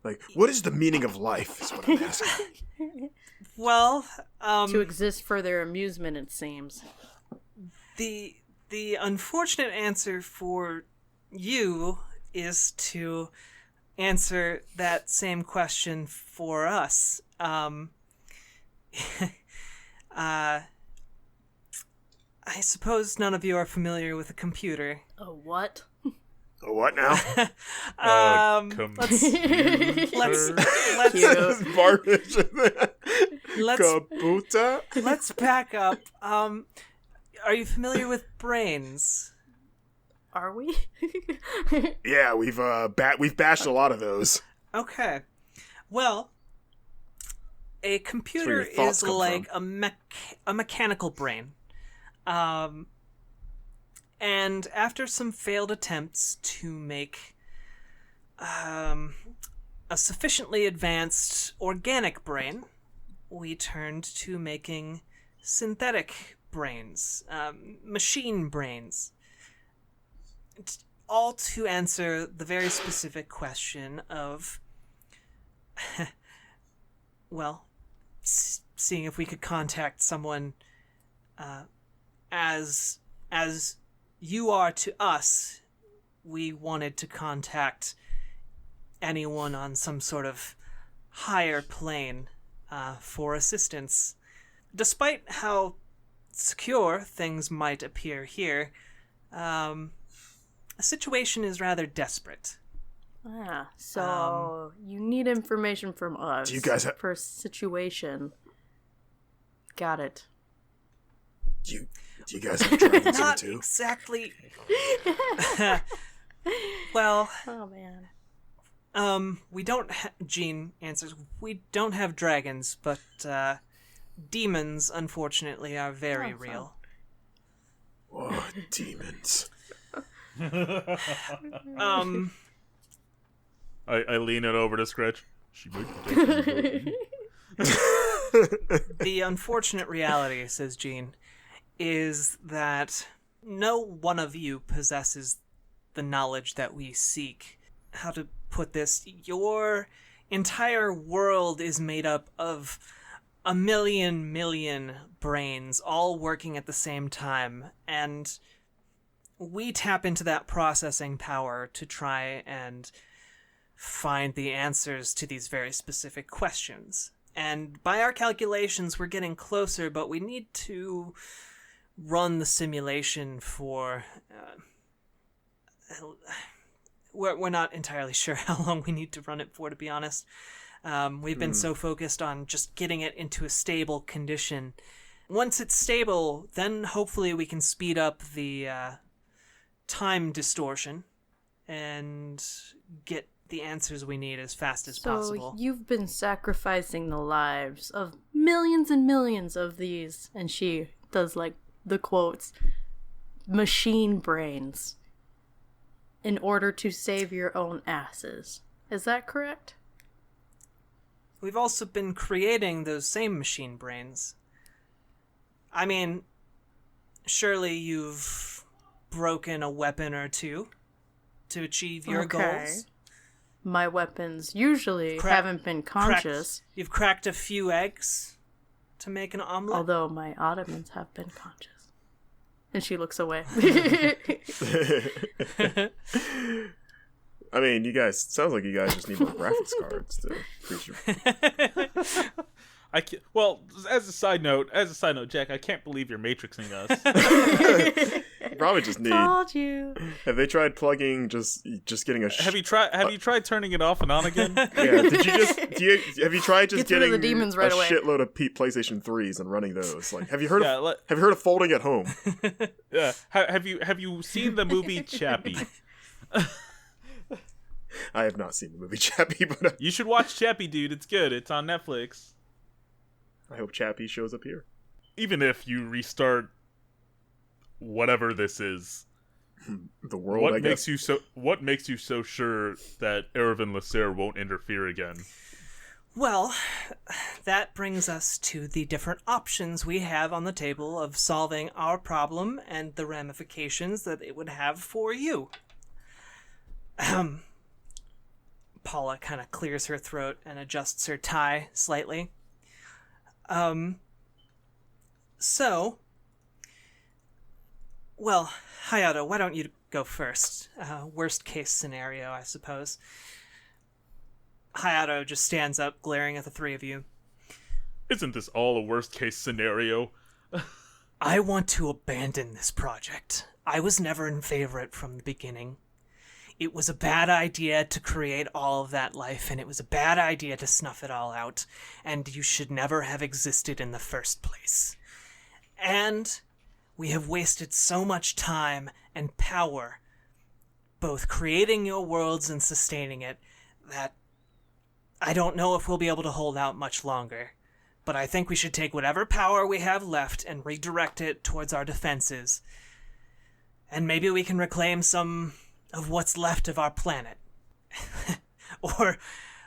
Like, what is the meaning of life? Is what I'm asking. Well, To exist for their amusement, it seems. the unfortunate answer for you is to answer that same question for us. I suppose none of you are familiar with a computer. A what? Oh, what now? Computer. Let's Cute. Garbage. let's Kabuta? let's back up. Are you familiar with brains? Are we? Yeah, we've bashed a lot of those. Okay. Well, a computer your thoughts is come like a mechanical brain. And after some failed attempts to make a sufficiently advanced organic brain, we turned to making synthetic brains, machine brains. All to answer the very specific question of well, seeing if we could contact someone as you are to us, we wanted to contact anyone on some sort of higher plane for assistance. Despite how secure things might appear here, the situation is rather desperate. So you need information from us. Do you guys for situation? Got it. Do you guys have dragons here Not too? exactly. Well, Oh man. we don't. Jean answers. We don't have dragons, but demons, unfortunately, are very real. Oh, demons. I lean it over to Scratch. She might be taking The unfortunate reality, says Jean, is that no one of you possesses the knowledge that we seek. How to put this? Your entire world is made up of a million brains all working at the same time, and we tap into that processing power to try and find the answers to these very specific questions. And by our calculations, we're getting closer, but we need to run the simulation for... we're not entirely sure how long we need to run it for, to be honest. We've been so focused on just getting it into a stable condition. Once it's stable, then hopefully we can speed up the time distortion and get the answers we need as fast as possible. So you've been sacrificing the lives of millions and millions of these, and she does like the quotes, machine brains, in order to save your own asses. Is that correct? We've also been creating those same machine brains. I mean, surely you've broken a weapon or two to achieve your goals. My weapons usually haven't been conscious. You've cracked a few eggs to make an omelet. Although my ottomans have been conscious. And she looks away. I mean, you guys, sounds like you guys just need more graphics cards to appreciate. Well, as a side note, Jack, I can't believe you're matrixing us. Probably just need. Told you. Have they tried plugging? Just getting a. Have you tried turning it off and on again? Yeah. Have you tried just Get rid of getting the demons right a away. shitload of PlayStation 3s and running those? Like, have you heard of folding at home? Yeah. Have you seen the movie Chappie? I have not seen the movie Chappie, but You should watch Chappie, dude. It's good. It's on Netflix. I hope Chappie shows up here. Even if you restart whatever this is, The world. what I makes guess. what makes you so sure that Erevan Lasser won't interfere again? Well, that brings us to the different options we have on the table of solving our problem and the ramifications that it would have for you. Paula kind of clears her throat and adjusts her tie slightly. Well, Hayato, why don't you go first? Worst case scenario, I suppose. Hayato just stands up, glaring at the three of you. Isn't this all a worst case scenario? I want to abandon this project. I was never in favor of it from the beginning. It was a bad idea to create all of that life, and it was a bad idea to snuff it all out, and you should never have existed in the first place. And we have wasted so much time and power, both creating your worlds and sustaining it, that I don't know if we'll be able to hold out much longer. But I think we should take whatever power we have left and redirect it towards our defenses. And maybe we can reclaim some of what's left of our planet. Or,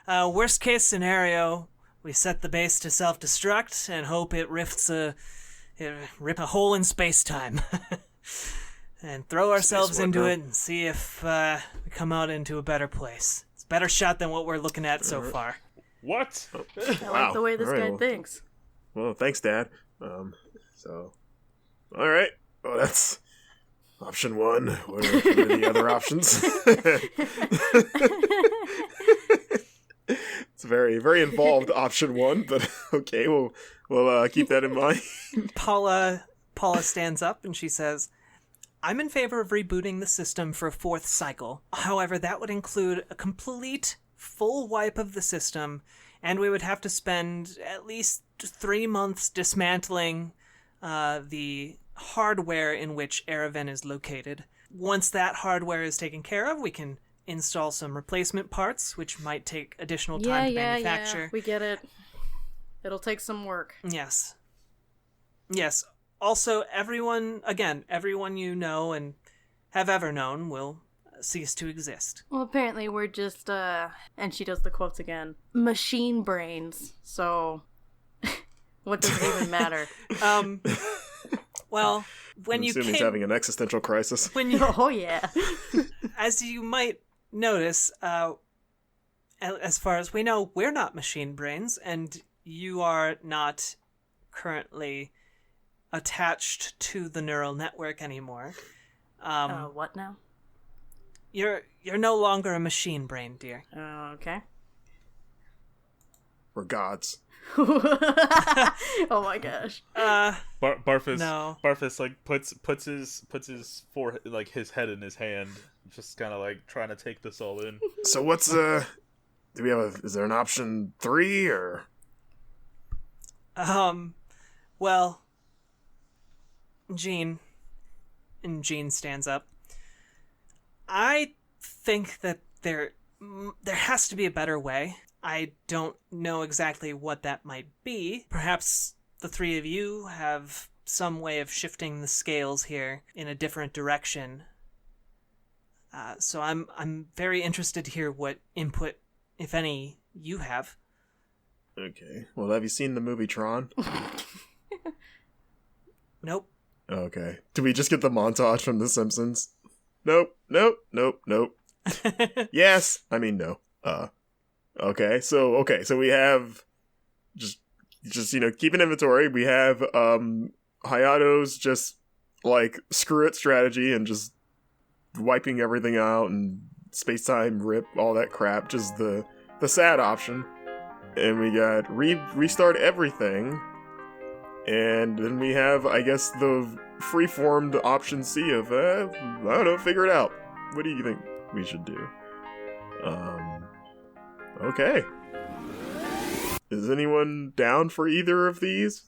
worst case scenario, we set the base to self-destruct and hope it rip a hole in space-time. And throw ourselves into it and see if we come out into a better place. It's a better shot than what we're looking at so far. What? I like the way this All right, guy well- thinks. Well, thanks, Dad. All right. Well, that's option one. What are the other options? It's a very, very involved option one, but okay, we'll keep that in mind. Paula stands up and she says, I'm in favor of rebooting the system for a 4th cycle. However, that would include a complete full wipe of the system, and we would have to spend at least 3 months dismantling the hardware in which Ereven is located. Once that hardware is taken care of, we can install some replacement parts, which might take additional time to manufacture. Yeah, we get it. It'll take some work. Yes. Yes. Also, everyone you know and have ever known will cease to exist. Well, apparently we're just, and she does the quotes again, machine brains, so what does it even matter? Well, when you Nomsooni's having an existential crisis. Oh, yeah. As you might notice, as far as we know, we're not machine brains, and you are not currently attached to the neural network anymore. What now? You're no longer a machine brain, dear. Okay. We're gods. Oh my gosh. Barphus. No. Barphus like puts his forehead, like his head in his hand, just kind of like trying to take this all in. So what's do we have is there an option 3 or? Well, Jean stands up. I think that there has to be a better way. I don't know exactly what that might be. Perhaps the 3 of you have some way of shifting the scales here in a different direction. So I'm very interested to hear what input, if any, you have. Okay. Well, have you seen the movie Tron? Nope. Okay. Do we just get the montage from The Simpsons? Nope. Yes. I mean, no. Okay. So we have just keep an inventory. We have Hayato's just like screw it strategy and just wiping everything out and space-time rip, all that crap. Just the sad option. And we got restart everything. And then we have, I guess, the free-formed option C of, I don't know, figure it out. What do you think we should do? Okay. Is anyone down for either of these?